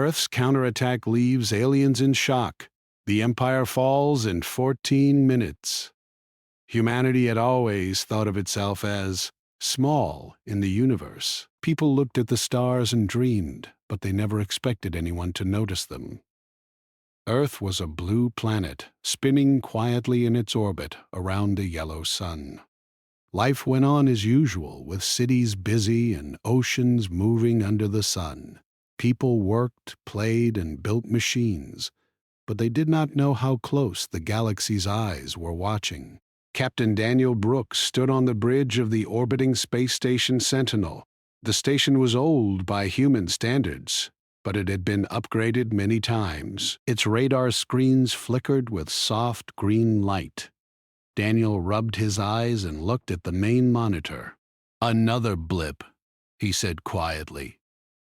Earth's counterattack leaves aliens in shock. The Empire falls in 14 minutes. Humanity had always thought of itself as small in the universe. People looked at the stars and dreamed, but they never expected anyone to notice them. Earth was a blue planet, spinning quietly in its orbit around the yellow sun. Life went on as usual, with cities busy and oceans moving under the sun. People worked, played, and built machines, but they did not know how close the galaxy's eyes were watching. Captain Daniel Brooks stood on the bridge of the orbiting space station Sentinel. The station was old by human standards, but it had been upgraded many times. Its radar screens flickered with soft green light. Daniel rubbed his eyes and looked at the main monitor. "Another blip," he said quietly.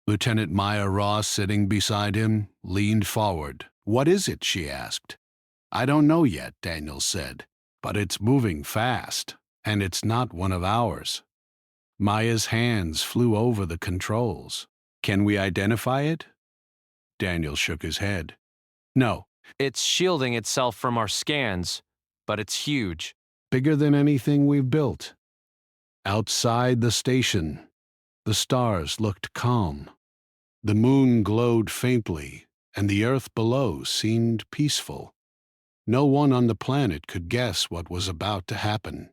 Lieutenant Maya Ross, sitting beside him, leaned forward. "What is it?" she asked. "I don't know yet," Daniel said, "but it's moving fast, and it's not one of ours." Maya's hands flew over the controls. "Can we identify it?" Daniel shook his head. "No." "It's shielding itself from our scans, but it's huge." "Bigger than anything we've built." Outside the station, the stars looked calm. The moon glowed faintly, and the earth below seemed peaceful. No one on the planet could guess what was about to happen.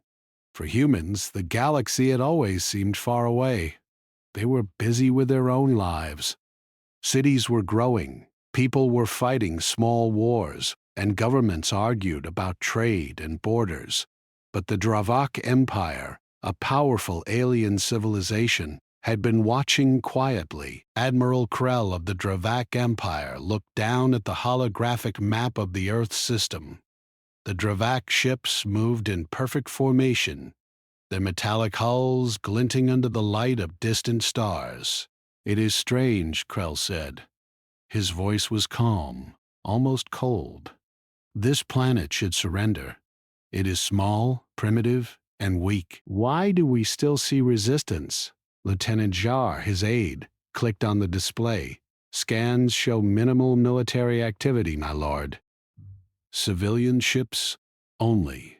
For humans, the galaxy had always seemed far away. They were busy with their own lives. Cities were growing, people were fighting small wars, and governments argued about trade and borders. But the Dravak Empire, a powerful alien civilization, had been watching quietly. Admiral Krell of the Dravak Empire looked down at the holographic map of the Earth system. The Dravak ships moved in perfect formation, their metallic hulls glinting under the light of distant stars. "It is strange," Krell said. His voice was calm, almost cold. "This planet should surrender. It is small, primitive, and weak. Why do we still see resistance?" Lieutenant Jar, his aide, clicked on the display. "Scans show minimal military activity, my lord. Civilian ships only.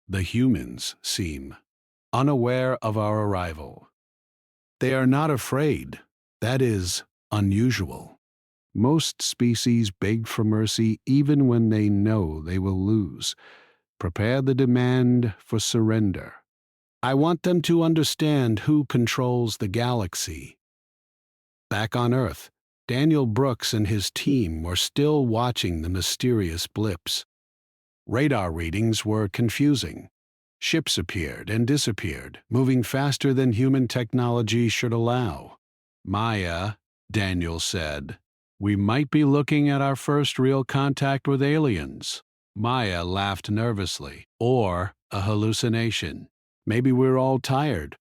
The humans seem unaware of our arrival. They are not afraid. That is unusual. Most species beg for mercy even when they know they will lose. Prepare the demand for surrender. I want them to understand who controls the galaxy." Back on Earth, Daniel Brooks and his team were still watching the mysterious blips. Radar readings were confusing. Ships appeared and disappeared, moving faster than human technology should allow. "Maya," Daniel said, "we might be looking at our first real contact with aliens." Maya laughed nervously. "Or a hallucination. Maybe we're all tired."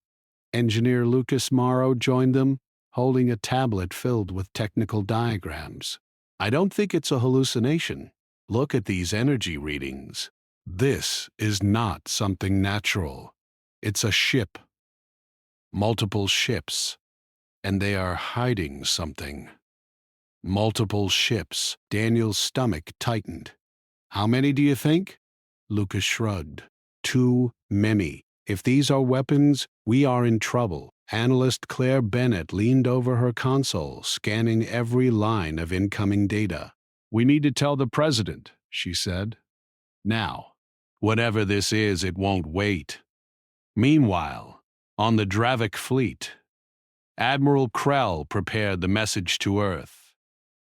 Engineer Lucas Morrow joined them, holding a tablet filled with technical diagrams. "I don't think it's a hallucination. Look at these energy readings. This is not something natural. It's a ship. Multiple ships. And they are hiding something." Multiple ships. Daniel's stomach tightened. "How many do you think?" Lucas shrugged. "Too many. If these are weapons, we are in trouble." Analyst Claire Bennett leaned over her console, scanning every line of incoming data. "We need to tell the president," she said. "Now. Whatever this is, it won't wait." Meanwhile, on the Dravik fleet, Admiral Krell prepared the message to Earth.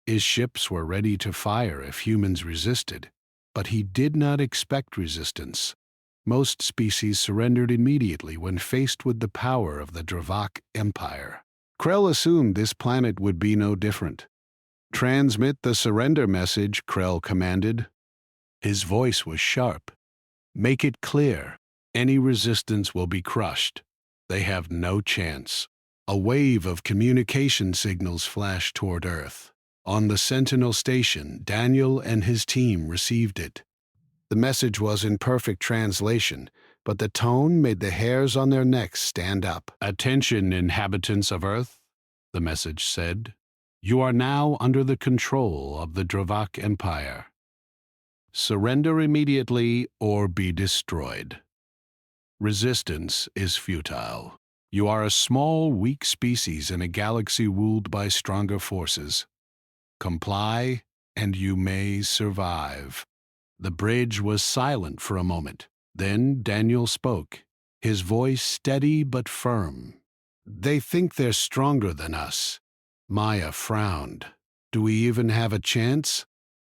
His ships were ready to fire if humans resisted, but he did not expect resistance. Most species surrendered immediately when faced with the power of the Dravak Empire. Krell assumed this planet would be no different. "Transmit the surrender message," Krell commanded. His voice was sharp. "Make it clear. Any resistance will be crushed. They have no chance." A wave of communication signals flashed toward Earth. On the Sentinel station, Daniel and his team received it. The message was in perfect translation, but the tone made the hairs on their necks stand up. "Attention, inhabitants of Earth," the message said. You are now under the control of the Dravak Empire. Surrender immediately or be destroyed. Resistance is futile. You are a small, weak species in a galaxy ruled by stronger forces. Comply, and you may survive." The bridge was silent for a moment. Then Daniel spoke, his voice steady but firm. "They think they're stronger than us." Maya frowned. "Do we even have a chance?"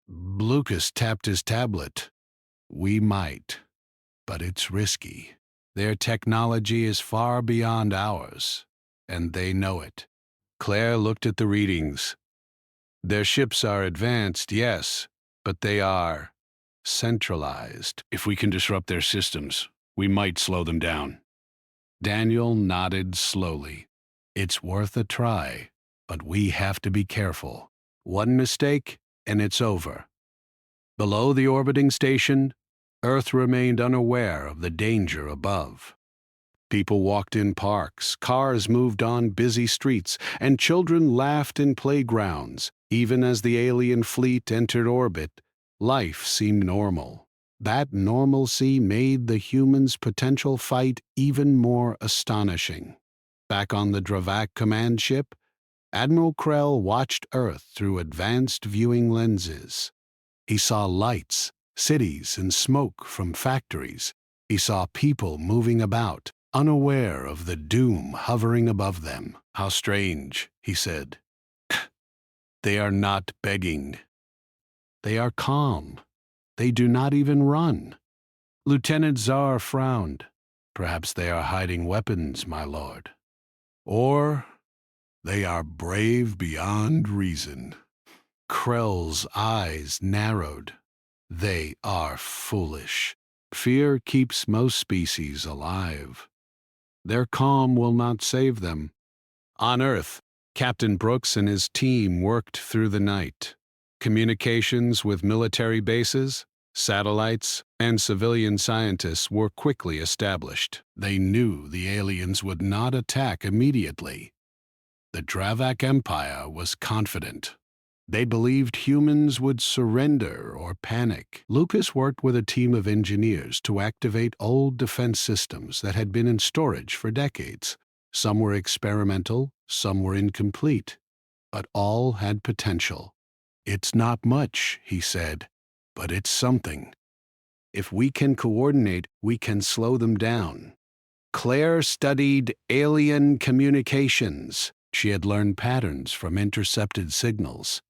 Lucas tapped his tablet. "We might, but it's risky. Their technology is far beyond ours, and they know it." Claire looked at the readings. "Their ships are advanced, yes, but they are centralized. If we can disrupt their systems, we might slow them down." Daniel nodded slowly. "It's worth a try, but we have to be careful. One mistake, and it's over." Below the orbiting station, Earth remained unaware of the danger above. People walked in parks, cars moved on busy streets, and children laughed in playgrounds. Even as the alien fleet entered orbit, life seemed normal. That normalcy made the humans' potential fight even more astonishing. Back on the Dravak command ship, Admiral Krell watched Earth through advanced viewing lenses. He saw lights, cities, and smoke from factories. He saw people moving about, unaware of the doom hovering above them. "How strange," he said. "They are not begging. They are calm. They do not even run." Lieutenant Czar frowned. "Perhaps they are hiding weapons, my lord. Or they are brave beyond reason." Krell's eyes narrowed. "They are foolish. Fear keeps most species alive. Their calm will not save them." On Earth, Captain Brooks and his team worked through the night. Communications with military bases, satellites, and civilian scientists were quickly established. They knew the aliens would not attack immediately. The Dravak Empire was confident. They believed humans would surrender or panic. Lucas worked with a team of engineers to activate old defense systems that had been in storage for decades. Some were experimental, some were incomplete, but all had potential. "It's not much," he said, "but it's something. If we can coordinate, we can slow them down." Claire studied alien communications. She had learned patterns from intercepted signals.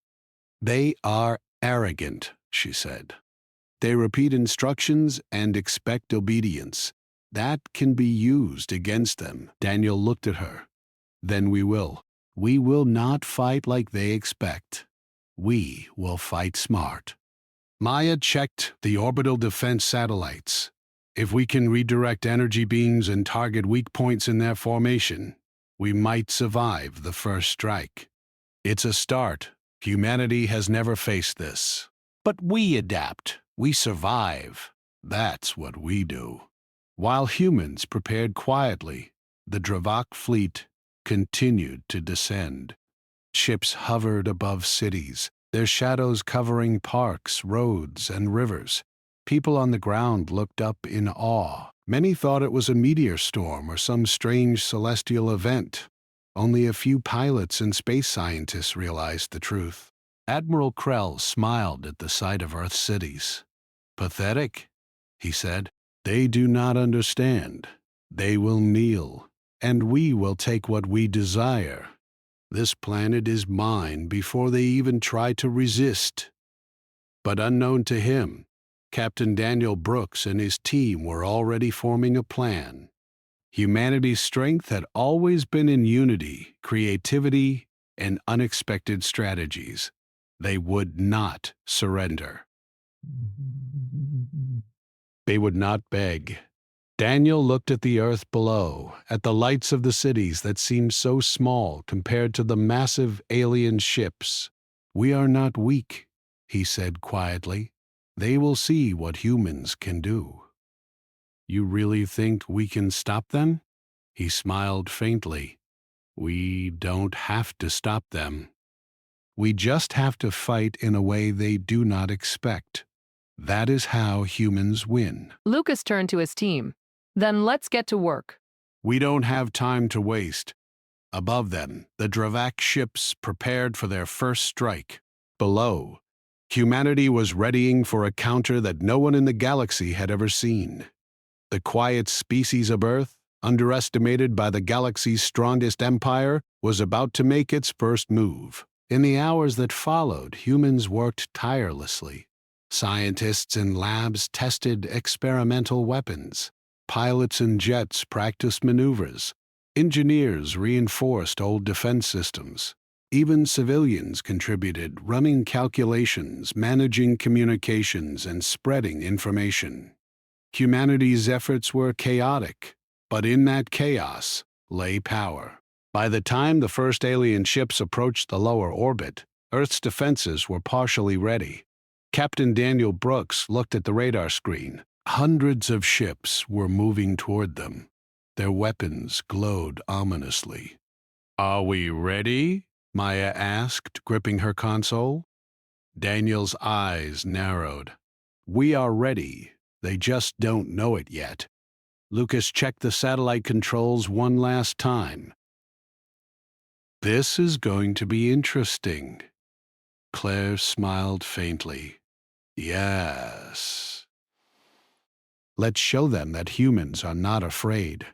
"They are arrogant," she said. "They repeat instructions and expect obedience. That can be used against them." Daniel looked at her. "Then we will. We will not fight like they expect. We will fight smart." Maya checked the orbital defense satellites. "If we can redirect energy beams and target weak points in their formation, we might survive the first strike. It's a start. Humanity has never faced this. But we adapt. We survive. That's what we do." While humans prepared quietly, the Dravak fleet continued to descend. Ships hovered above cities, their shadows covering parks, roads, and rivers. People on the ground looked up in awe. Many thought it was a meteor storm or some strange celestial event. Only a few pilots and space scientists realized the truth. Admiral Krell smiled at the sight of Earth's cities. "Pathetic," he said. "They do not understand. They will kneel, and we will take what we desire. This planet is mine before they even try to resist." But unknown to him, Captain Daniel Brooks and his team were already forming a plan. Humanity's strength had always been in unity, creativity, and unexpected strategies. They would not surrender. They would not beg. Daniel looked at the earth below, at the lights of the cities that seemed so small compared to the massive alien ships. "We are not weak," he said quietly. "They will see what humans can do." "You really think we can stop them?" He smiled faintly. "We don't have to stop them. We just have to fight in a way they do not expect. That is how humans win. Lucas turned to his team. Then let's get to work. We don't have time to waste. Above them, the Dravak ships prepared for their first strike. Below, humanity was readying for a counter that no one in the galaxy had ever seen. The quiet species of Earth, underestimated by the galaxy's strongest empire, was about to make its first move. In the hours that followed, humans worked tirelessly. Scientists in labs tested experimental weapons. Pilots in jets practiced maneuvers. Engineers reinforced old defense systems. Even civilians contributed, running calculations, managing communications, and spreading information. Humanity's efforts were chaotic, but in that chaos lay power. By the time the first alien ships approached the lower orbit, Earth's defenses were partially ready. Captain Daniel Brooks looked at the radar screen. Hundreds of ships were moving toward them. Their weapons glowed ominously. "Are we ready?" Maya asked, gripping her console. Daniel's eyes narrowed. "We are ready. They just don't know it yet." Lucas checked the satellite controls one last time. "This is going to be interesting." Claire smiled faintly. "Yes. Let's show them that humans are not afraid."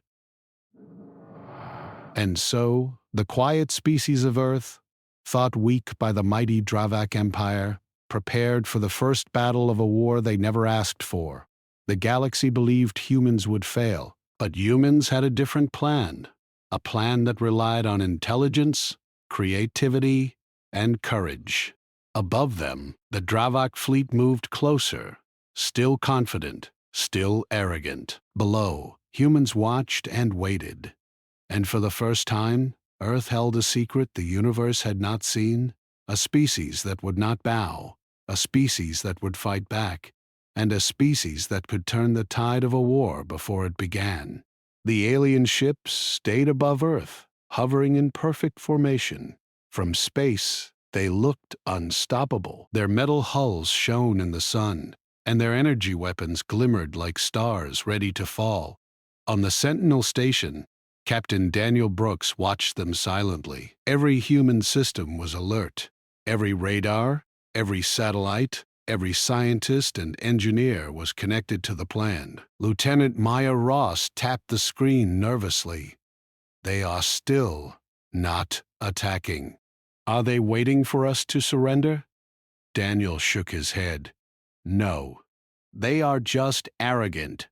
And so, the quiet species of Earth, thought weak by the mighty Dravak Empire, prepared for the first battle of a war they never asked for. The galaxy believed humans would fail, but humans had a different plan. A plan that relied on intelligence, creativity, and courage. Above them, the Dravak fleet moved closer, still confident, still arrogant. Below, humans watched and waited. And for the first time, Earth held a secret the universe had not seen, a species that would not bow, a species that would fight back, and a species that could turn the tide of a war before it began. The alien ships stayed above Earth, hovering in perfect formation. From space, they looked unstoppable. Their metal hulls shone in the sun, and their energy weapons glimmered like stars ready to fall. On the Sentinel station, Captain Daniel Brooks watched them silently. Every human system was alert. Every radar, every satellite, every scientist and engineer was connected to the plan. Lieutenant Maya Ross tapped the screen nervously. "They are still not attacking." "Are they waiting for us to surrender?" Daniel shook his head. "No. They are just arrogant.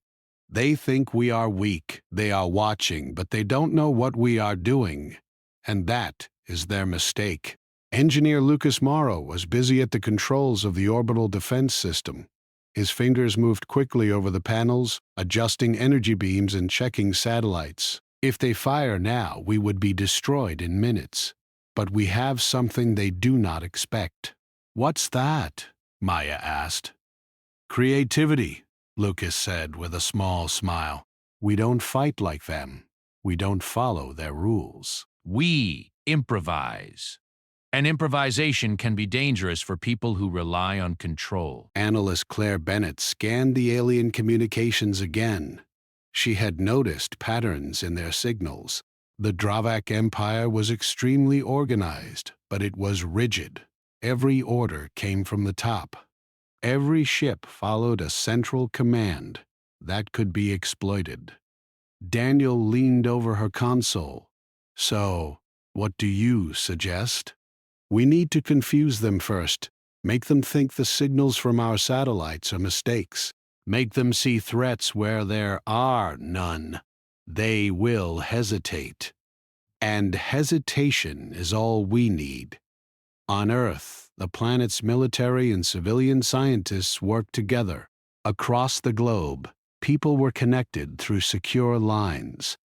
They think we are weak. They are watching, but they don't know what we are doing. And that is their mistake." Engineer Lucas Morrow was busy at the controls of the orbital defense system. His fingers moved quickly over the panels, adjusting energy beams and checking satellites. "If they fire now, we would be destroyed in minutes. But we have something they do not expect." "What's that?" Maya asked. "Creativity," Lucas said with a small smile. "We don't fight like them. We don't follow their rules. We improvise. And improvisation can be dangerous for people who rely on control." Analyst Claire Bennett scanned the alien communications again. She had noticed patterns in their signals. The Dravak Empire was extremely organized, but it was rigid. Every order came from the top. Every ship followed a central command that could be exploited. Daniel leaned over her console. "So, what do you suggest?" "We need to confuse them first. Make them think the signals from our satellites are mistakes. Make them see threats where there are none. They will hesitate. And hesitation is all we need." On Earth, the planet's military and civilian scientists worked together. Across the globe, people were connected through secure lines.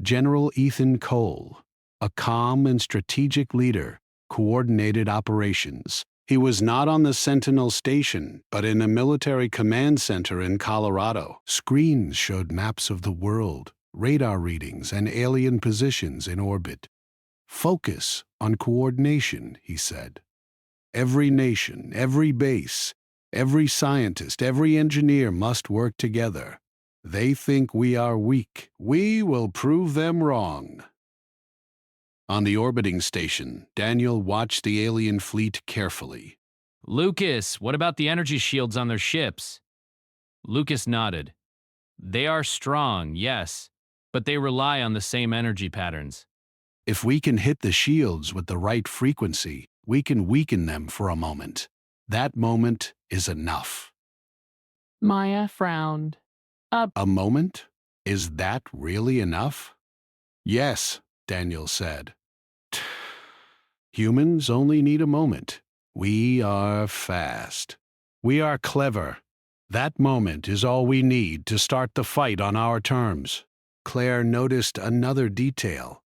General Ethan Cole, a calm and strategic leader, coordinated operations. He was not on the Sentinel station, but in a military command center in Colorado. Screens showed maps of the world, radar readings, and alien positions in orbit. "Focus on coordination," he said. Every nation, every base, every scientist, every engineer must work together. They think we are weak. We will prove them wrong. On the orbiting station, Daniel watched the alien fleet carefully. Lucas, what about the energy shields on their ships? Lucas nodded. They are strong, yes, but they rely on the same energy patterns. If we can hit the shields with the right frequency, we can weaken them for a moment. That moment is enough. Maya frowned. A moment? Is that really enough? Yes, Daniel said. Humans only need a moment. We are fast. We are clever. That moment is all we need to start the fight on our terms. Claire noticed another detail.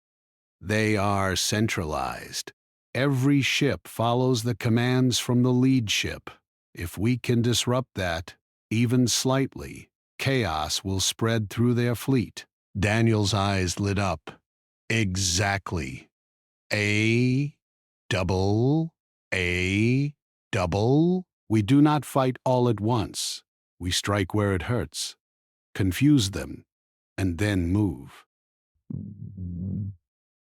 They are centralized. Every ship follows the commands from the lead ship. If we can disrupt that, even slightly, chaos will spread through their fleet. Daniel's eyes lit up. Exactly. A double. We do not fight all at once. We strike where it hurts, confuse them, and then move.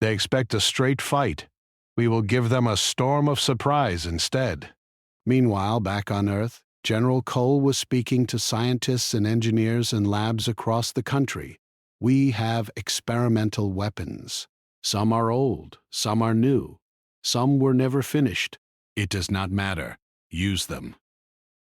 They expect a straight fight. We will give them a storm of surprise instead. Meanwhile, back on Earth, General Cole was speaking to scientists and engineers in labs across the country. We have experimental weapons. Some are old, some are new, some were never finished. It does not matter. Use them.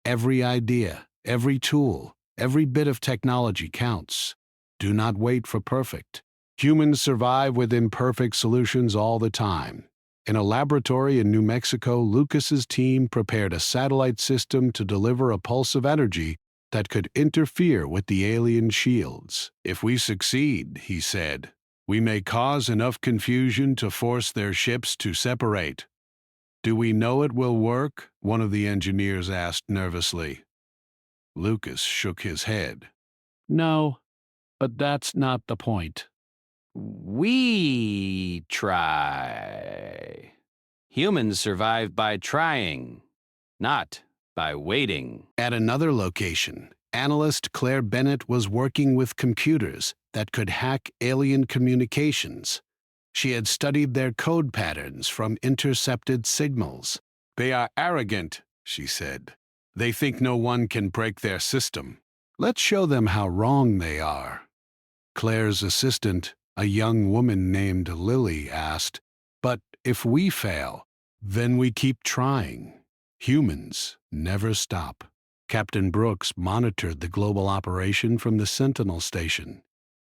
Every idea, every tool, every bit of technology counts. Do not wait for perfect. Humans survive with imperfect solutions all the time. In a laboratory in New Mexico, Lucas's team prepared a satellite system to deliver a pulse of energy that could interfere with the alien shields. If we succeed, he said, we may cause enough confusion to force their ships to separate. Do we know it will work? One of the engineers asked nervously. Lucas shook his head. No, but that's not the point. We try. Humans survive by trying, not by waiting. At another location, analyst Claire Bennett was working with computers that could hack alien communications. She had studied their code patterns from intercepted signals. They are arrogant, she said. They think no one can break their system. Let's show them how wrong they are. Claire's assistant, a young woman named Lily, asked, but if we fail, then we keep trying. Humans never stop. Captain Brooks monitored the global operation from the Sentinel station.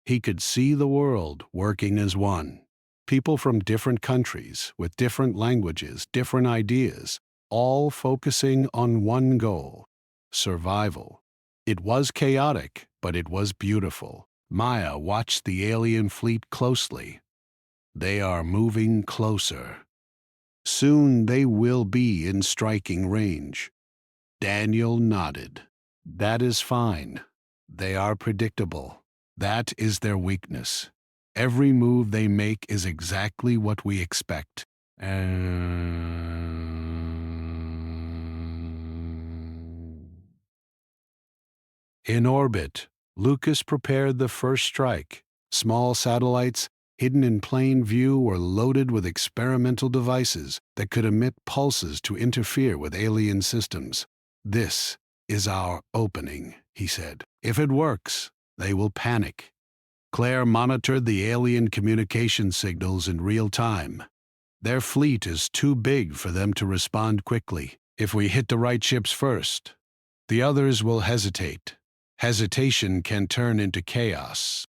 He could see the world working as one. People from different countries, with different languages, different ideas, all focusing on one goal: survival. It was chaotic, but it was beautiful. Maya watched the alien fleet closely. They are moving closer. Soon they will be in striking range. Daniel nodded. That is fine. They are predictable. That is their weakness. Every move they make is exactly what we expect. In orbit, Lucas prepared the first strike. Small satellites, hidden in plain view, were loaded with experimental devices that could emit pulses to interfere with alien systems. This is our opening, he said. If it works, they will panic. Claire monitored the alien communication signals in real time. Their fleet is too big for them to respond quickly. If we hit the right ships first, the others will hesitate. Hesitation can turn into chaos.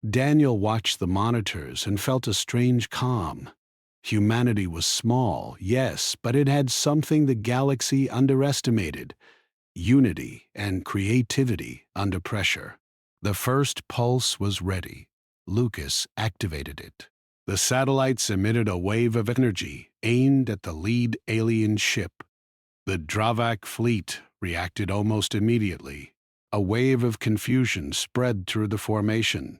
Daniel watched the monitors and felt a strange calm. Humanity was small, yes, but it had something the galaxy underestimated: unity and creativity under pressure. The first pulse was ready. Lucas activated it. The satellites emitted a wave of energy aimed at the lead alien ship. The Dravak fleet reacted almost immediately. A wave of confusion spread through the formation.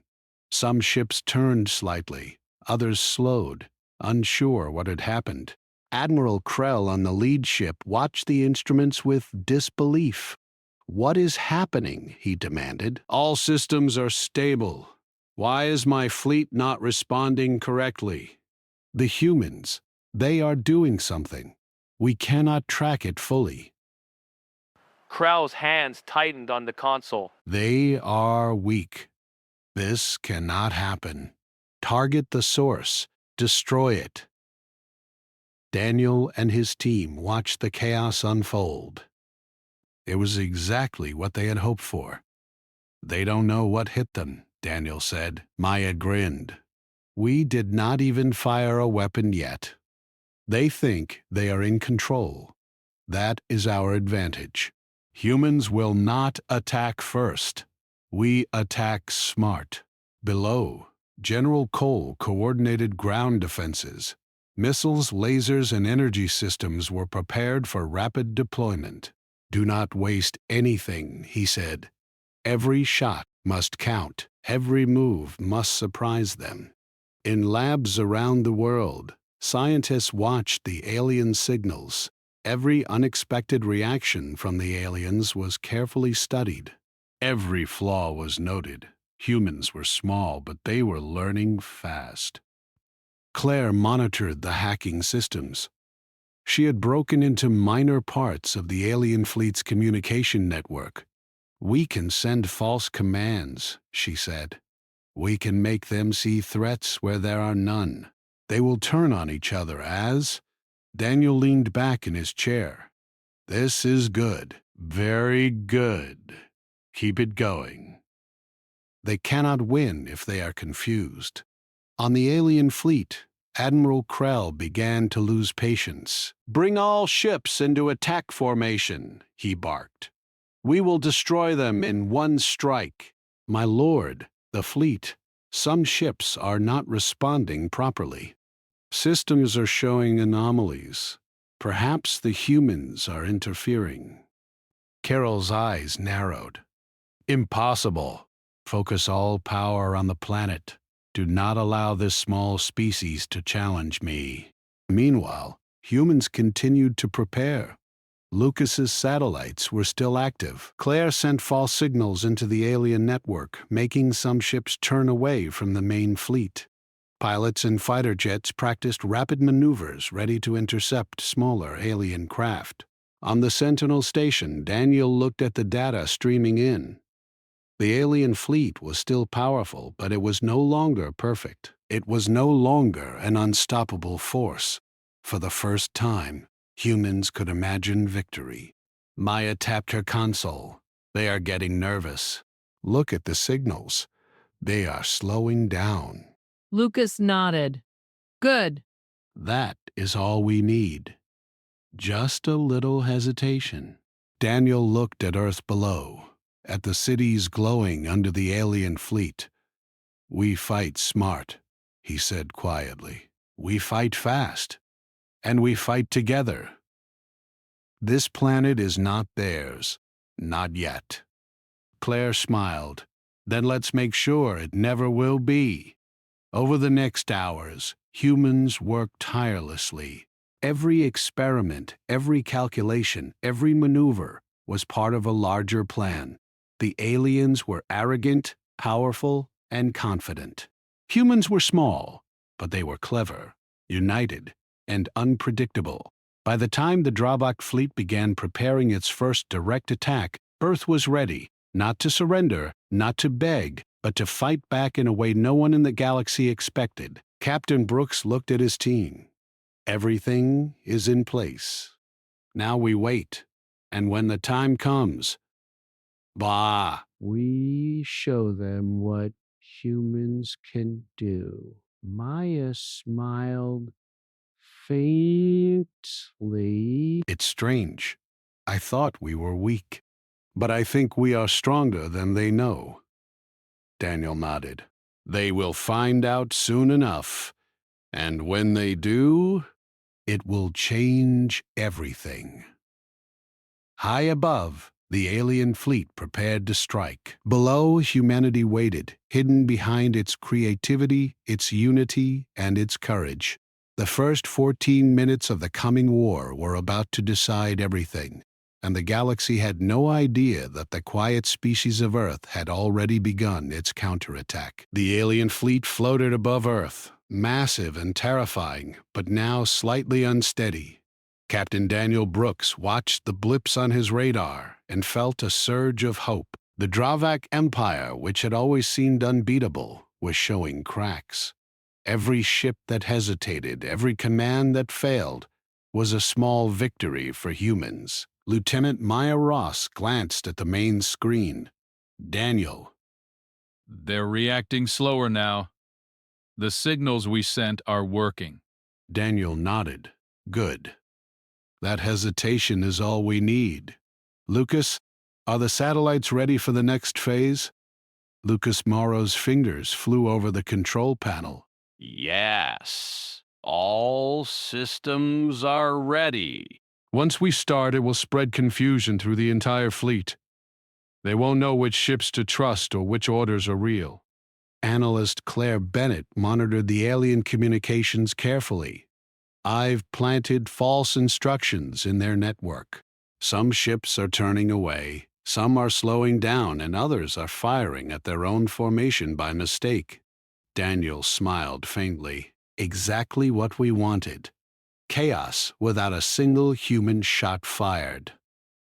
Some ships turned slightly, others slowed, unsure what had happened. Admiral Krell on the lead ship watched the instruments with disbelief. "What is happening?" he demanded. "All systems are stable. Why is my fleet not responding correctly?" "The humans, they are doing something. We cannot track it fully." Krell's hands tightened on the console. "They are weak. This cannot happen. Target the source. Destroy it." Daniel and his team watched the chaos unfold. It was exactly what they had hoped for. "They don't know what hit them," Daniel said. Maya grinned. "We did not even fire a weapon yet. They think they are in control. That is our advantage. Humans will not attack first. We attack smart." Below, General Cole coordinated ground defenses. Missiles, lasers, and energy systems were prepared for rapid deployment. "Do not waste anything," he said. "Every shot must count. Every move must surprise them." In labs around the world, scientists watched the alien signals. Every unexpected reaction from the aliens was carefully studied. Every flaw was noted. Humans were small, but they were learning fast. Claire monitored the hacking systems. She had broken into minor parts of the alien fleet's communication network. "We can send false commands," she said. "We can make them see threats where there are none. They will turn on each other as—" Daniel leaned back in his chair. "This is good. Very good. Keep it going." They cannot win if they are confused. On the alien fleet, Admiral Krell began to lose patience. "Bring all ships into attack formation," he barked. "We will destroy them in one strike." "My lord, the fleet, some ships are not responding properly. Systems are showing anomalies. Perhaps the humans are interfering." Carol's eyes narrowed. "Impossible. Focus all power on the planet. Do not allow this small species to challenge me." Meanwhile, humans continued to prepare. Lucas's satellites were still active. Claire sent false signals into the alien network, making some ships turn away from the main fleet. Pilots and fighter jets practiced rapid maneuvers ready to intercept smaller alien craft. On the Sentinel station, Daniel looked at the data streaming in. The alien fleet was still powerful, but it was no longer perfect. It was no longer an unstoppable force. For the first time, humans could imagine victory. Maya tapped her console. "They are getting nervous. Look at the signals. They are slowing down." Lucas nodded. "Good." "That is all we need. Just a little hesitation." Daniel looked at Earth below, at the cities glowing under the alien fleet. "We fight smart," he said quietly. "We fight fast. And we fight together. This planet is not theirs. Not yet." Claire smiled. "Then let's make sure it never will be." Over the next hours, humans worked tirelessly. Every experiment, every calculation, every maneuver was part of a larger plan. The aliens were arrogant, powerful, and confident. Humans were small, but they were clever, united, and unpredictable. By the time the Drawback fleet began preparing its first direct attack, Earth was ready, not to surrender, not to beg, but to fight back in a way no one in the galaxy expected. Captain Brooks looked at his team. "Everything is in place. Now we wait, and when the time comes, bah, we show them what humans can do." Maya smiled faintly. "It's strange. I thought we were weak, but I think we are stronger than they know." Daniel nodded. "They will find out soon enough, and when they do, it will change everything." High above, the alien fleet prepared to strike. Below, humanity waited, hidden behind its creativity, its unity, and its courage. The first 14 minutes of the coming war were about to decide everything, and the galaxy had no idea that the quiet species of Earth had already begun its counterattack. The alien fleet floated above Earth, massive and terrifying, but now slightly unsteady. Captain Daniel Brooks watched the blips on his radar and felt a surge of hope. The Dravak Empire, which had always seemed unbeatable, was showing cracks. Every ship that hesitated, every command that failed, was a small victory for humans. Lieutenant Maya Ross glanced at the main screen. Daniel. They're reacting slower now. The signals we sent are working. Daniel nodded. Good. That hesitation is all we need. Lucas, are the satellites ready for the next phase? Lucas Morrow's fingers flew over the control panel. Yes. All systems are ready. Once we start, it will spread confusion through the entire fleet. They won't know which ships to trust or which orders are real. Analyst Claire Bennett monitored the alien communications carefully. I've planted false instructions in their network. Some ships are turning away, some are slowing down, and others are firing at their own formation by mistake. Daniel smiled faintly. Exactly what we wanted. Chaos without a single human shot fired.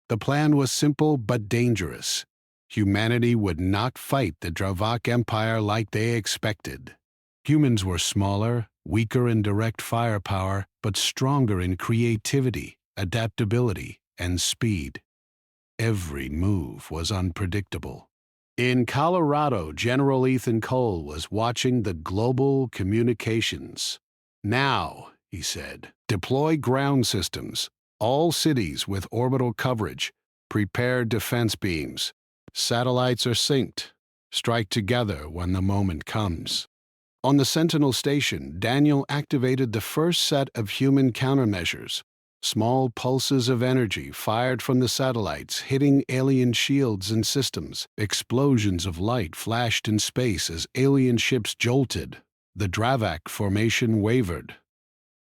The plan was simple but dangerous. Humanity would not fight the Dravak Empire like they expected. Humans were smaller, weaker in direct firepower, but stronger in creativity, adaptability, and speed. Every move was unpredictable. In Colorado, General Ethan Cole was watching the global communications. Now, he said, deploy ground systems, all cities with orbital coverage, prepare defense beams. Satellites are synced. Strike together when the moment comes. On the Sentinel station, Daniel activated the first set of human countermeasures. Small pulses of energy fired from the satellites, hitting alien shields and systems. Explosions of light flashed in space as alien ships jolted. The Dravak formation wavered.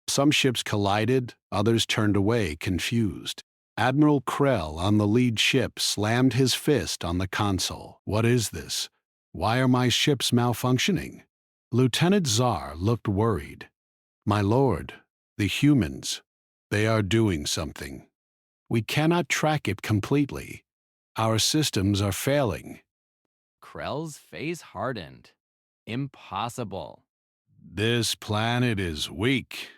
Some ships collided, others turned away, confused. Admiral Krell on the lead ship slammed his fist on the console. What is this? Why are my ships malfunctioning? Lieutenant Czar looked worried. My lord, the humans, they are doing something. We cannot track it completely. Our systems are failing. Krell's face hardened. Impossible. This planet is weak.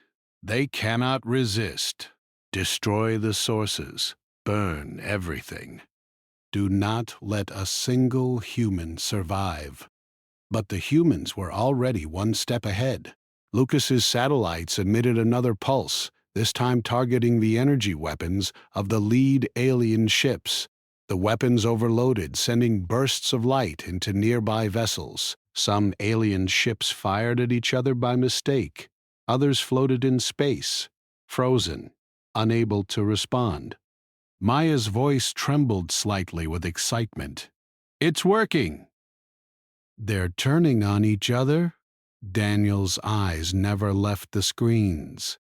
They cannot resist. Destroy the sources. Burn everything. Do not let a single human survive. But the humans were already one step ahead. Lucas's satellites emitted another pulse, this time targeting the energy weapons of the lead alien ships. The weapons overloaded, sending bursts of light into nearby vessels. Some alien ships fired at each other by mistake. Others floated in space, frozen, unable to respond. Maya's voice trembled slightly with excitement. It's working! They're turning on each other? Daniel's eyes never left the screens.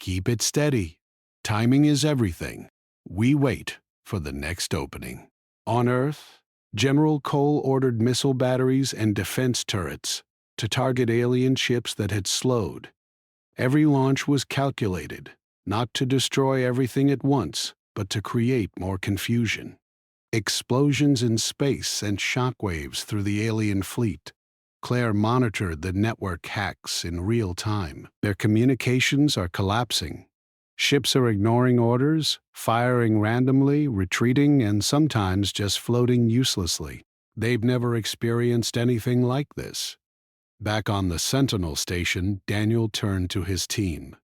Keep it steady. Timing is everything. We wait for the next opening. On Earth, General Cole ordered missile batteries and defense turrets to target alien ships that had slowed. Every launch was calculated, not to destroy everything at once, but to create more confusion. Explosions in space sent shockwaves through the alien fleet. Claire monitored the network hacks in real time. Their communications are collapsing. Ships are ignoring orders, firing randomly, retreating, and sometimes just floating uselessly. They've never experienced anything like this. Back on the Sentinel station, Daniel turned to his team.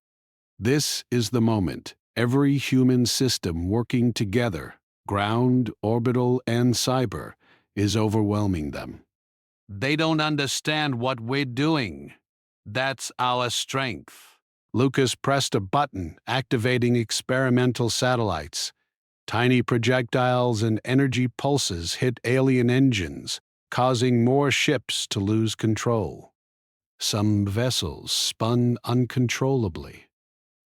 This is the moment. Every human system working together, ground, orbital, and cyber, is overwhelming them. They don't understand what we're doing. That's our strength. Lucas pressed a button, activating experimental satellites. Tiny projectiles and energy pulses hit alien engines, causing more ships to lose control. Some vessels spun uncontrollably.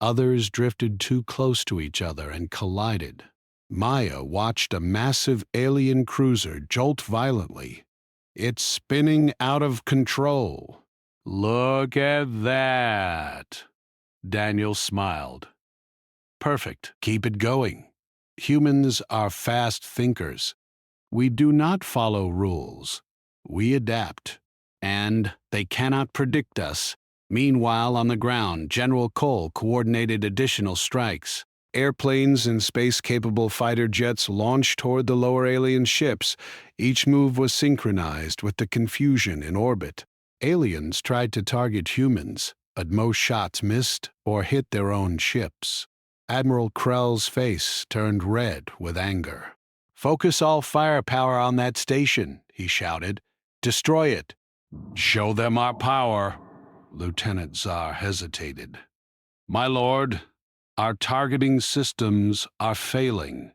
Others drifted too close to each other and collided. Maya watched a massive alien cruiser jolt violently. It's spinning out of control. Look at that. Daniel smiled. Perfect. Keep it going. Humans are fast thinkers. We do not follow rules. We adapt. And they cannot predict us. Meanwhile, on the ground, General Cole coordinated additional strikes. Airplanes and space-capable fighter jets launched toward the lower alien ships. Each move was synchronized with the confusion in orbit. Aliens tried to target humans, but most shots missed or hit their own ships. Admiral Krell's face turned red with anger. "Focus all firepower on that station," he shouted. "Destroy it." "Show them our power." Lieutenant Tsar hesitated. "My lord, our targeting systems are failing.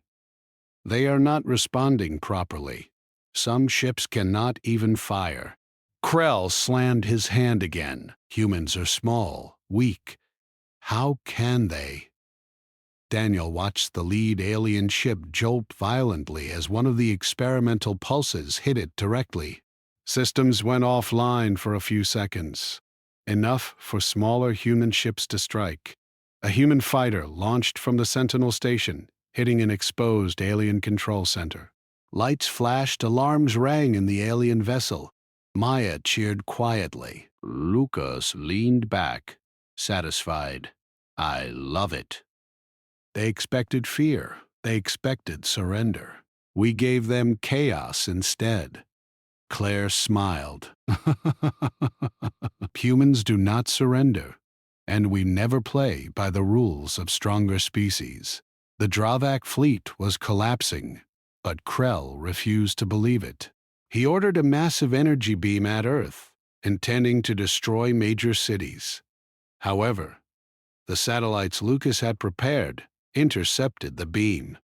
They are not responding properly. Some ships cannot even fire." Krell slammed his hand again. Humans are small, weak. How can they? Daniel watched the lead alien ship jolt violently as one of the experimental pulses hit it directly. Systems went offline for a few seconds. Enough for smaller human ships to strike. A human fighter launched from the Sentinel station, hitting an exposed alien control center. Lights flashed, alarms rang in the alien vessel. Maya cheered quietly. Lucas leaned back, satisfied. "I love it." They expected fear. They expected surrender. We gave them chaos instead. Claire smiled. Humans do not surrender, and we never play by the rules of stronger species. The Dravak fleet was collapsing, but Krell refused to believe it. He ordered a massive energy beam at Earth, intending to destroy major cities. However, the satellites Lucas had prepared intercepted the beam.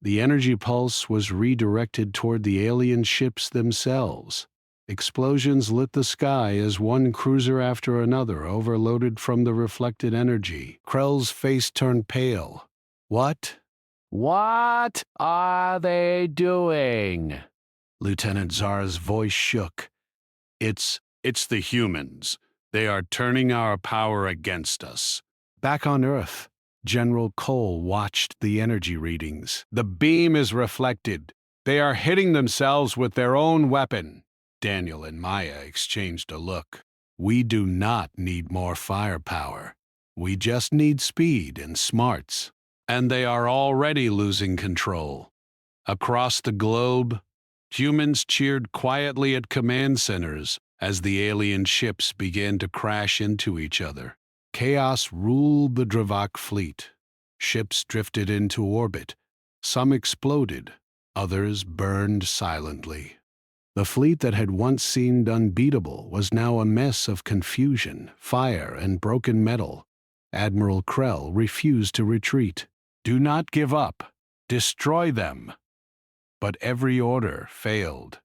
The energy pulse was redirected toward the alien ships themselves. Explosions lit the sky as one cruiser after another overloaded from the reflected energy. Krell's face turned pale. What are they doing?" Lieutenant Tsar's voice shook. It's the humans. They are turning our power against us." Back on Earth, General Cole watched the energy readings. "The beam is reflected. They are hitting themselves with their own weapon." Daniel and Maya exchanged a look. "We do not need more firepower. We just need speed and smarts. And they are already losing control." Across the globe, humans cheered quietly at command centers as the alien ships began to crash into each other. Chaos ruled the Dravak fleet. Ships drifted into orbit. Some exploded. Others burned silently. The fleet that had once seemed unbeatable was now a mess of confusion, fire, and broken metal. Admiral Krell refused to retreat. "Do not give up. Destroy them." But every order failed.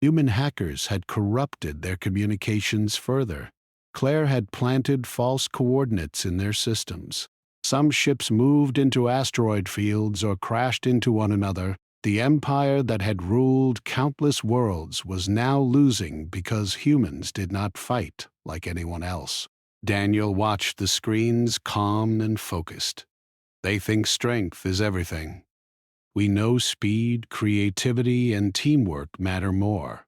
Human hackers had corrupted their communications further. Claire had planted false coordinates in their systems. Some ships moved into asteroid fields or crashed into one another. The empire that had ruled countless worlds was now losing because humans did not fight like anyone else. Daniel watched the screens, calm and focused. They think strength is everything. We know speed, creativity, and teamwork matter more.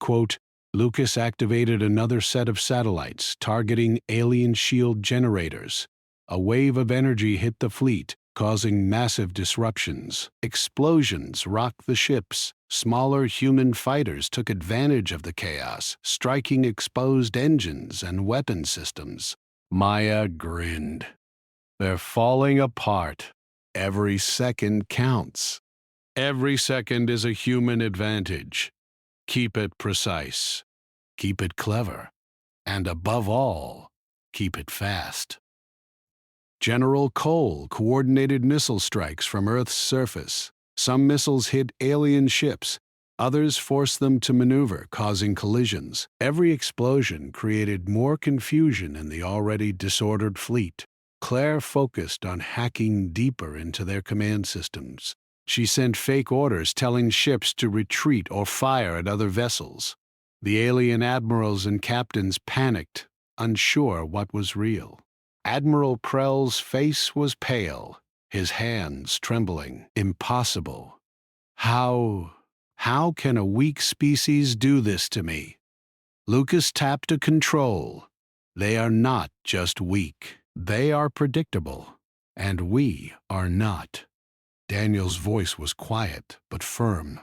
Quote, Lucas activated another set of satellites targeting alien shield generators. A wave of energy hit the fleet, causing massive disruptions. Explosions rocked the ships. Smaller human fighters took advantage of the chaos, striking exposed engines and weapon systems. Maya grinned. They're falling apart. Every second counts. Every second is a human advantage. Keep it precise. Keep it clever. And above all, keep it fast. General Cole coordinated missile strikes from Earth's surface. Some missiles hit alien ships. Others forced them to maneuver, causing collisions. Every explosion created more confusion in the already disordered fleet. Claire focused on hacking deeper into their command systems. She sent fake orders telling ships to retreat or fire at other vessels. The alien admirals and captains panicked, unsure what was real. Admiral Prell's face was pale, his hands trembling. Impossible. How can a weak species do this to me? Lucas tapped a control. They are not just weak. They are predictable. And we are not. Daniel's voice was quiet but firm.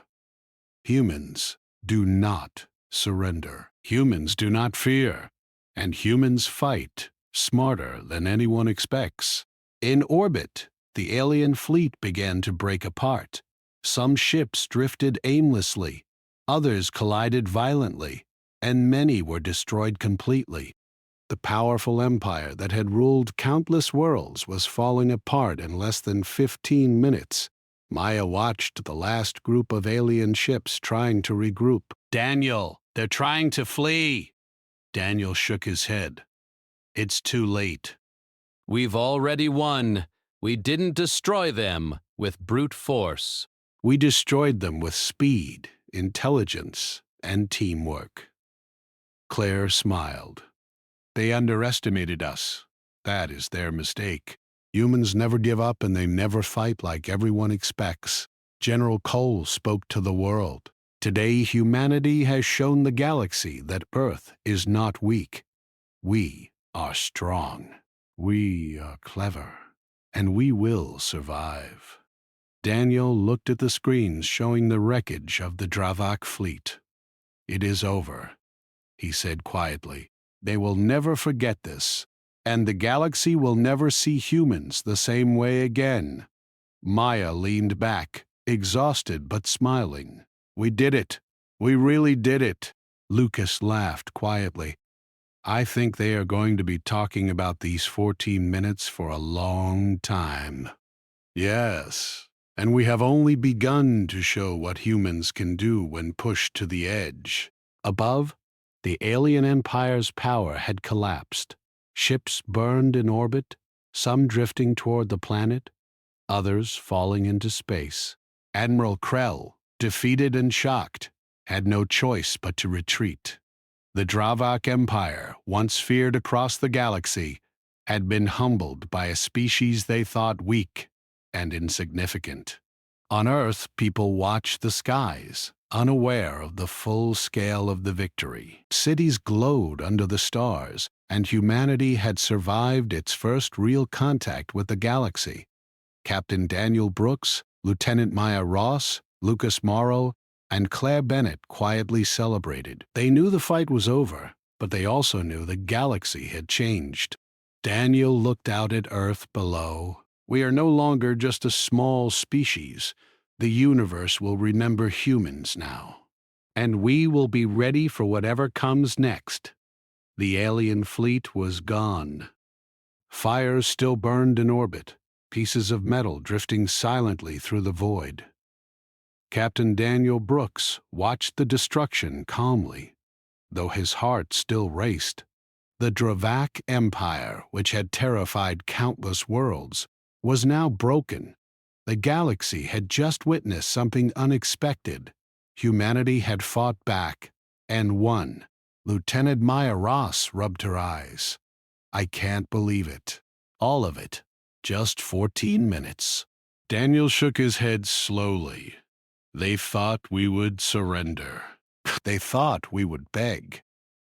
Humans do not surrender. Humans do not fear. And humans fight smarter than anyone expects. In orbit, the alien fleet began to break apart. Some ships drifted aimlessly, others collided violently, and many were destroyed completely. The powerful empire that had ruled countless worlds was falling apart in less than 15 minutes. Maya watched the last group of alien ships trying to regroup. "Daniel, they're trying to flee!" Daniel shook his head. "It's too late. We've already won. We didn't destroy them with brute force. We destroyed them with speed, intelligence, and teamwork." Claire smiled. "They underestimated us. That is their mistake. Humans never give up and they never fight like everyone expects." General Cole spoke to the world. "Today, humanity has shown the galaxy that Earth is not weak. We are strong. We are clever. And we will survive." Daniel looked at the screens showing the wreckage of the Dravak fleet. "It is over," he said quietly. "They will never forget this, and the galaxy will never see humans the same way again." Maya leaned back, exhausted but smiling. "We did it. We really did it." Lucas laughed quietly. "I think they are going to be talking about these 14 minutes for a long time." "Yes, and we have only begun to show what humans can do when pushed to the edge." Above, the alien empire's power had collapsed. Ships burned in orbit, some drifting toward the planet, others falling into space. Admiral Krell, defeated and shocked, had no choice but to retreat. The Dravak Empire, once feared across the galaxy, had been humbled by a species they thought weak and insignificant. On Earth, people watched the skies, unaware of the full scale of the victory. Cities glowed under the stars, and humanity had survived its first real contact with the galaxy. Captain Daniel Brooks, Lieutenant Maya Ross, Lucas Morrow, and Claire Bennett quietly celebrated. They knew the fight was over, but they also knew the galaxy had changed. Daniel looked out at Earth below. "We are no longer just a small species. The universe will remember humans now. And we will be ready for whatever comes next." The alien fleet was gone. Fires still burned in orbit, pieces of metal drifting silently through the void. Captain Daniel Brooks watched the destruction calmly, though his heart still raced. The Dravak Empire, which had terrified countless worlds, was now broken. The galaxy had just witnessed something unexpected. Humanity had fought back and won. Lieutenant Maya Ross rubbed her eyes. "I can't believe it. All of it. Just 14 minutes. Daniel shook his head slowly. "They thought we would surrender. They thought we would beg.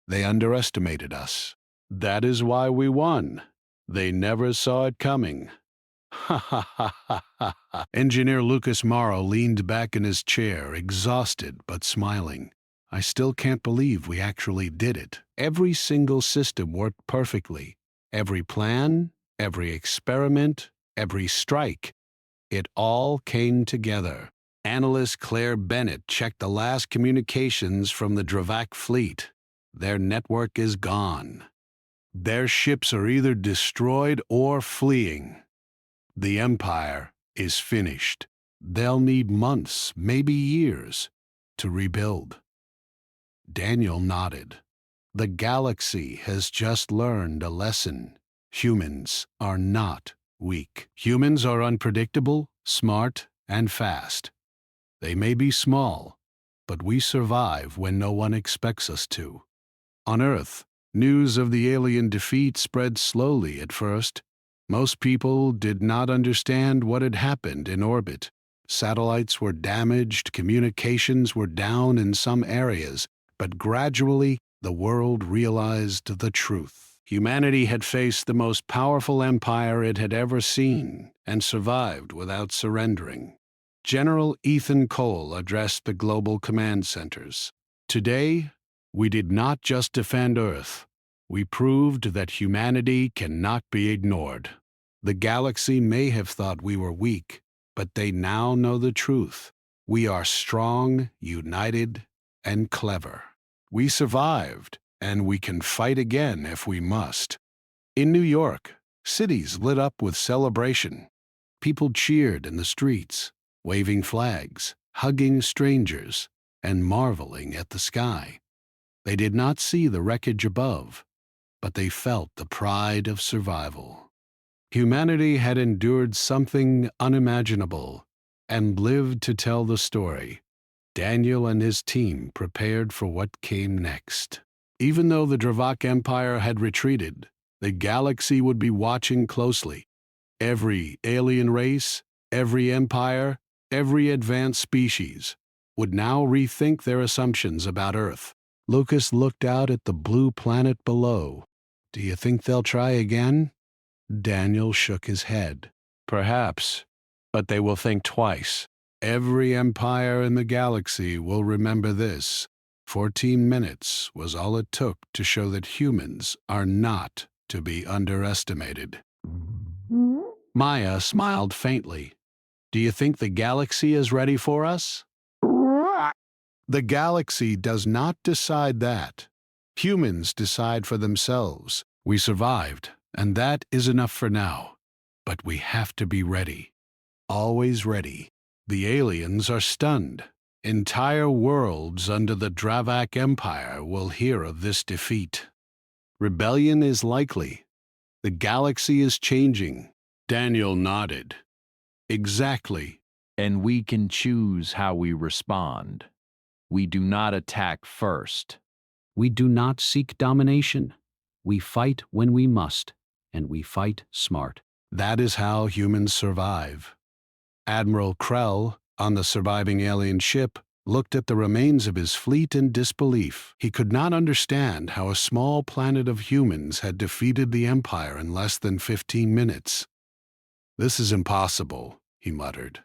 They underestimated us. That is why we won. They never saw it coming." Ha ha ha ha ha ha. Engineer Lucas Morrow leaned back in his chair, exhausted but smiling. "I still can't believe we actually did it. Every single system worked perfectly. Every plan, every experiment, every strike. It all came together." Analyst Claire Bennett checked the last communications from the Dravak fleet. Their network is gone. Their ships are either destroyed or fleeing. The Empire is finished. They'll need months, maybe years, to rebuild. Daniel nodded. The galaxy has just learned a lesson. Humans are not weak. Humans are unpredictable, smart, and fast. They may be small, but we survive when no one expects us to. On Earth, news of the alien defeat spread slowly at first. Most people did not understand what had happened in orbit. Satellites were damaged, communications were down in some areas, but gradually the world realized the truth. Humanity had faced the most powerful empire it had ever seen and survived without surrendering. General Ethan Cole addressed the global command centers. Today, we did not just defend Earth. We proved that humanity cannot be ignored. The galaxy may have thought we were weak, but they now know the truth. We are strong, united, and clever. We survived, and we can fight again if we must. In New York, cities lit up with celebration. People cheered in the streets, waving flags, hugging strangers, and marveling at the sky. They did not see the wreckage above, but they felt the pride of survival. Humanity had endured something unimaginable and lived to tell the story. Daniel and his team prepared for what came next. Even though the Dravak Empire had retreated, the galaxy would be watching closely. Every alien race, every empire, every advanced species would now rethink their assumptions about Earth. Lucas looked out at the blue planet below. Do you think they'll try again? Daniel shook his head. Perhaps, but they will think twice. Every empire in the galaxy will remember this. 14 minutes was all it took to show that humans are not to be underestimated. Maya smiled faintly. Do you think the galaxy is ready for us? The galaxy does not decide that. Humans decide for themselves. We survived, and that is enough for now. But we have to be ready. Always ready. The aliens are stunned. Entire worlds under the Dravak Empire will hear of this defeat. Rebellion is likely. The galaxy is changing. Daniel nodded. Exactly. And we can choose how we respond. We do not attack first. We do not seek domination. We fight when we must, and we fight smart. That is how humans survive. Admiral Krell, on the surviving alien ship, looked at the remains of his fleet in disbelief. He could not understand how a small planet of humans had defeated the Empire in less than 15 minutes. This is impossible, he muttered.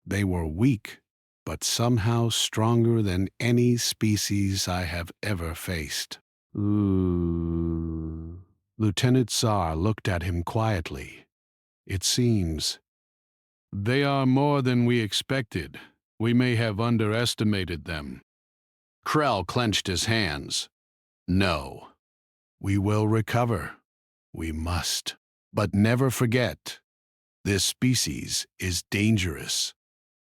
They were weak, but somehow stronger than any species I have ever faced. Ooh. Lieutenant Tsar looked at him quietly. It seems. They are more than we expected. We may have underestimated them. Krell clenched his hands. No. We will recover. We must. But never forget, this species is dangerous.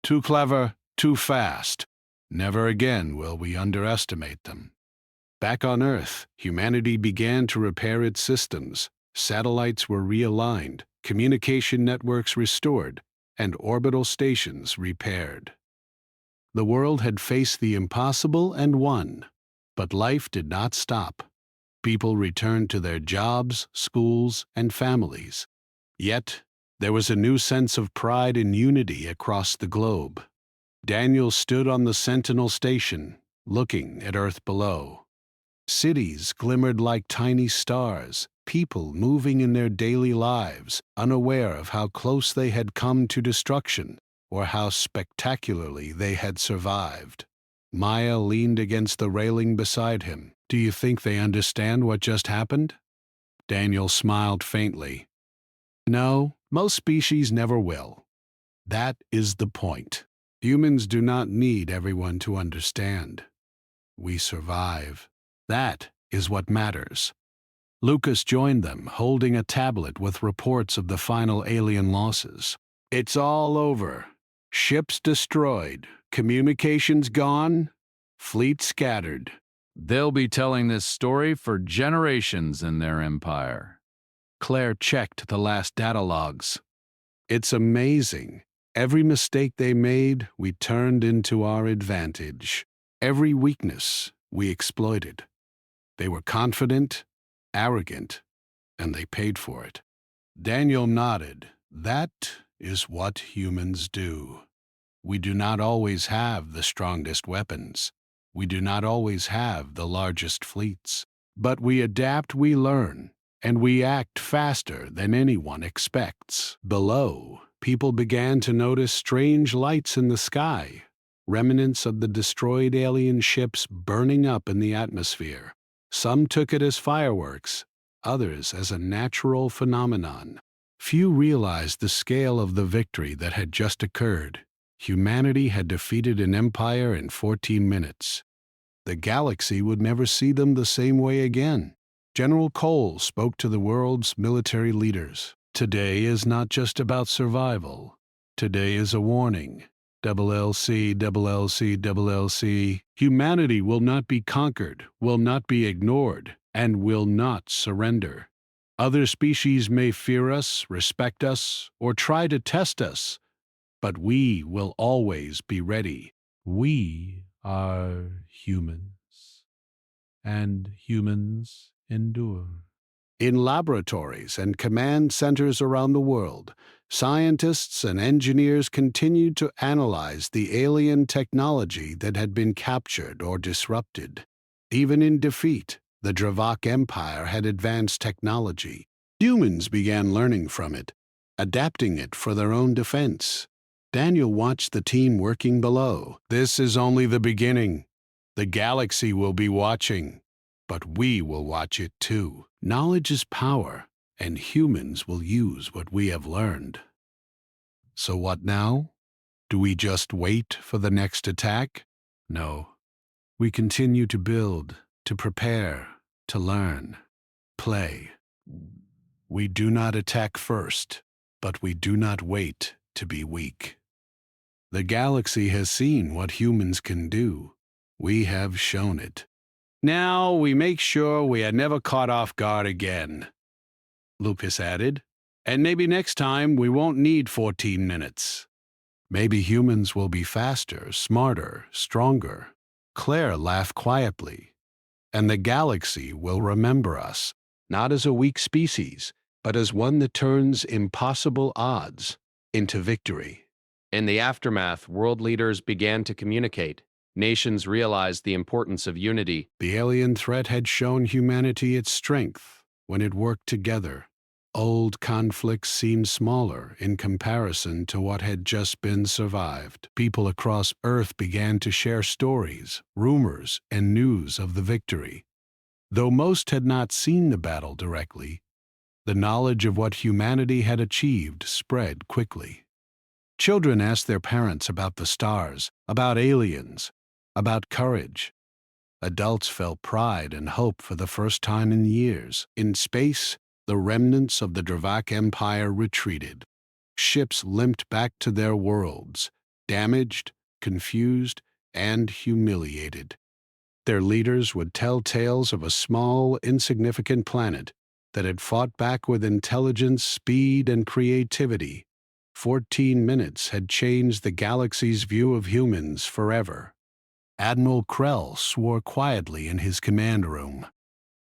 Too clever, too fast. Never again will we underestimate them. Back on Earth, humanity began to repair its systems. Satellites were realigned, communication networks restored, and orbital stations repaired. The world had faced the impossible and won, but life did not stop. People returned to their jobs, schools, and families. Yet, there was a new sense of pride and unity across the globe. Daniel stood on the Sentinel station, looking at Earth below. Cities glimmered like tiny stars, people moving in their daily lives, unaware of how close they had come to destruction or how spectacularly they had survived. Maya leaned against the railing beside him. Do you think they understand what just happened? Daniel smiled faintly. No, most species never will. That is the point. Humans do not need everyone to understand. We survive. That is what matters. Lucas joined them, holding a tablet with reports of the final alien losses. It's all over. Ships destroyed, Communications gone, fleet scattered. They'll be telling this story for generations in their empire. Claire checked the last data logs. It's amazing. Every mistake they made, we turned into our advantage. Every weakness, we exploited. They were confident, arrogant, and they paid for it. Daniel nodded. That is what humans do. We do not always have the strongest weapons. We do not always have the largest fleets. But we adapt, we learn, and we act faster than anyone expects. Below, people began to notice strange lights in the sky, remnants of the destroyed alien ships burning up in the atmosphere. Some took it as fireworks, others as a natural phenomenon. Few realized the scale of the victory that had just occurred. Humanity had defeated an empire in 14 minutes. The galaxy would never see them the same way again. General Cole spoke to the world's military leaders. Today is not just about survival. Today is a warning. LLC, LLC. Humanity will not be conquered, will not be ignored, and will not surrender. Other species may fear us, respect us, or try to test us, but we will always be ready. We are humans, and humans endure. In laboratories and command centers around the world, scientists and engineers continued to analyze the alien technology that had been captured or disrupted. Even in defeat, the Dravak Empire had advanced technology. Humans began learning from it, adapting it for their own defense. Daniel watched the team working below. This is only the beginning. The galaxy will be watching, but we will watch it too. Knowledge is power, and humans will use what we have learned. So what now? Do we just wait for the next attack? No. We continue to build, to prepare, to learn, play. We do not attack first, but we do not wait to be weak. The galaxy has seen what humans can do. We have shown it. Now we make sure we are never caught off guard again, Lucas added. And maybe next time we won't need 14 minutes. Maybe humans will be faster, smarter, stronger. Claire laughed quietly. And the galaxy will remember us, not as a weak species, but as one that turns impossible odds into victory. In the aftermath, world leaders began to communicate. Nations realized the importance of unity. The alien threat had shown humanity its strength when it worked together. Old conflicts seemed smaller in comparison to what had just been survived. People across Earth began to share stories, rumors, and news of the victory. Though most had not seen the battle directly, the knowledge of what humanity had achieved spread quickly. Children asked their parents about the stars, about aliens, about courage. Adults felt pride and hope for the first time in years. In space, the remnants of the Dravak Empire retreated. Ships limped back to their worlds, damaged, confused, and humiliated. Their leaders would tell tales of a small, insignificant planet that had fought back with intelligence, speed, and creativity. 14 minutes had changed the galaxy's view of humans forever. Admiral Krell swore quietly in his command room.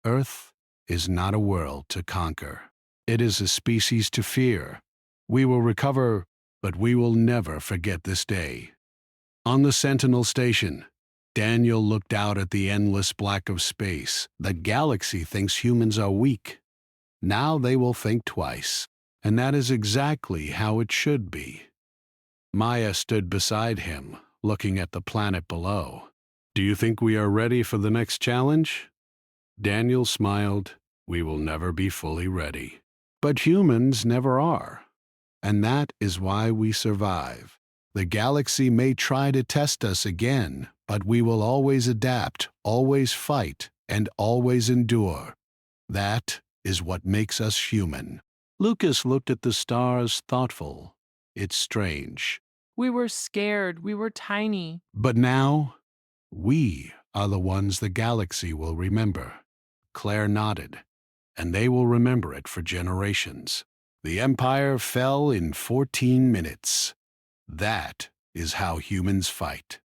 Earth is not a world to conquer. It is a species to fear. We will recover, but we will never forget this day. On the Sentinel station, Daniel looked out at the endless black of space. The galaxy thinks humans are weak. Now they will think twice, and that is exactly how it should be. Maya stood beside him, looking at the planet below. Do you think we are ready for the next challenge? Daniel smiled. We will never be fully ready. But humans never are. And that is why we survive. The galaxy may try to test us again, but we will always adapt, always fight, and always endure. That is what makes us human. Lucas looked at the stars thoughtful. It's strange. We were scared. We were tiny. But now, we are the ones the galaxy will remember. Claire nodded, and they will remember it for generations. The Empire fell in 14 minutes. That is how humans fight.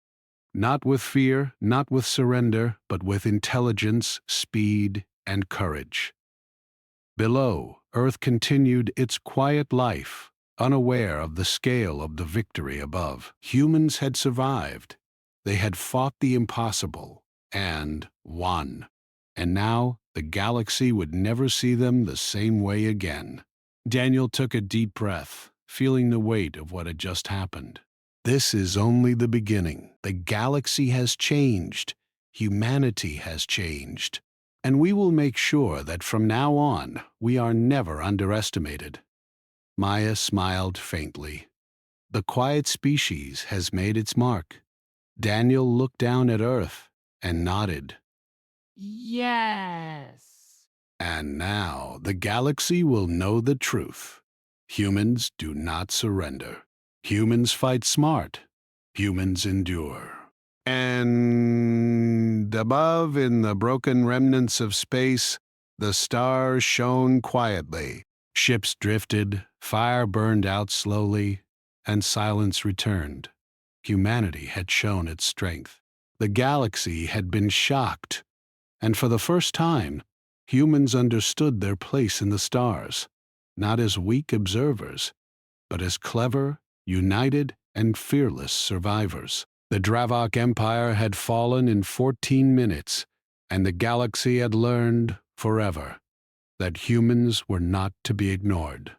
Not with fear, not with surrender, but with intelligence, speed, and courage. Below, Earth continued its quiet life, unaware of the scale of the victory above. Humans had survived. They had fought the impossible and won. And now the galaxy would never see them the same way again. Daniel took a deep breath, feeling the weight of what had just happened. This is only the beginning. The galaxy has changed. Humanity has changed. And we will make sure that from now on, we are never underestimated. Maya smiled faintly. The quiet species has made its mark. Daniel looked down at Earth and nodded. Yes. And now the galaxy will know the truth. Humans do not surrender. Humans fight smart. Humans endure. And above, in the broken remnants of space, the stars shone quietly. Ships drifted, fire burned out slowly, and silence returned. Humanity had shown its strength. The galaxy had been shocked, and for the first time, humans understood their place in the stars, not as weak observers, but as clever, united, and fearless survivors. The Dravok Empire had fallen in 14 minutes, and the galaxy had learned forever that humans were not to be ignored.